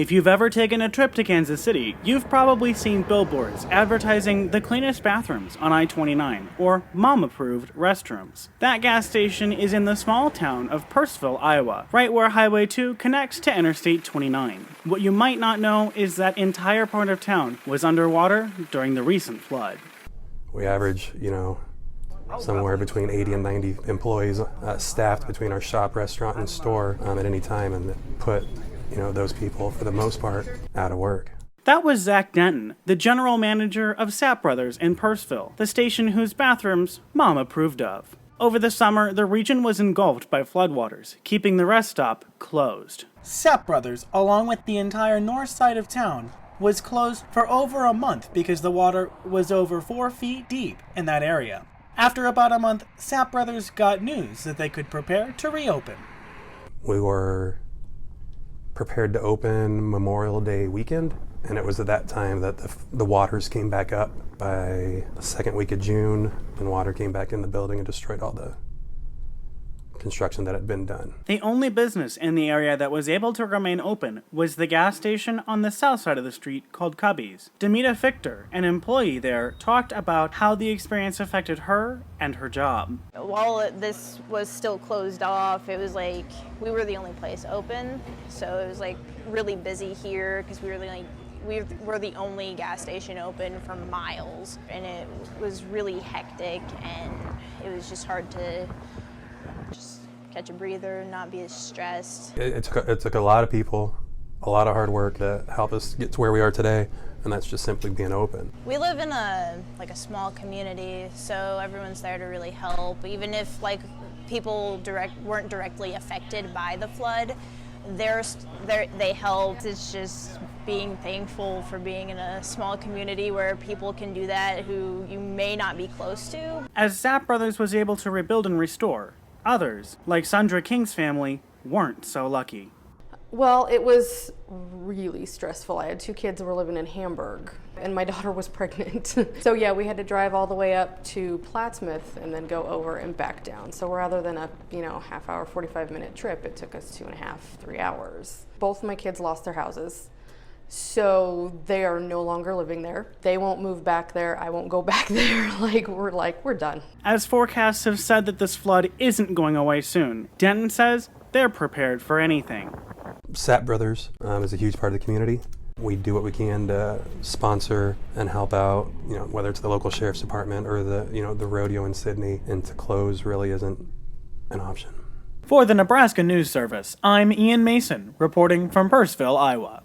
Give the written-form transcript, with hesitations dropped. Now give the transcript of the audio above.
If you've ever taken a trip to Kansas City, you've probably seen billboards advertising the cleanest bathrooms on I-29 or mom-approved restrooms. That gas station is in the small town of Perseveres, Iowa, right where Highway 2 connects to Interstate 29. What you might not know is that entire part of town was underwater during the recent flood. We average, somewhere between 80 and 90 employees staffed between our shop, restaurant, and store at any time, and that put those people, for the most part, out of work. That was Zach Denton, the general manager of Sapp Brothers in Perseveres, the station whose bathrooms Mom approved of. Over the summer, the region was engulfed by floodwaters, keeping the rest stop closed. Sapp Brothers, along with the entire north side of town, was closed for over a month because the water was over 4 feet deep in that area. After about a month, Sapp Brothers got news that they could prepare to reopen. We were prepared to open Memorial Day weekend, and it was at that time that the waters came back up. By the second week of June, and water came back in the building and destroyed all the construction that had been done. The only business in the area that was able to remain open was the gas station on the south side of the street called Cubby's. Demita Fichter, an employee there, talked about how the experience affected her and her job. While this was still closed off, it was like we were the only place open, so it was like really busy here because we were the only gas station open for miles, and it was really hectic, and it was just hard to just catch a breather, not be as stressed. It took a lot of people, a lot of hard work to help us get to where we are today, and that's just simply being open. We live in a small community, so everyone's there to really help. Even if people weren't directly affected by the flood, they helped. It's just being thankful for being in a small community where people can do that who you may not be close to. As Sapp Brothers was able to rebuild and restore, others, like Sandra King's family, weren't so lucky. Well, it was really stressful. I had 2 kids that were living in Hamburg, and my daughter was pregnant. So yeah, we had to drive all the way up to Plattsmouth and then go over and back down. So rather than a half hour, 45-minute trip, it took us 2.5, 3 hours. Both of my kids lost their houses, so they are no longer living there. They won't move back there. I won't go back there. We're done. As forecasts have said that this flood isn't going away soon, Denton says they're prepared for anything. Sapp Brothers is a huge part of the community. We do what we can to sponsor and help out, whether it's the local sheriff's department or the rodeo in Sydney, and to close really isn't an option. For the Nebraska News Service, I'm Ian Mason, reporting from Perseveres, Iowa.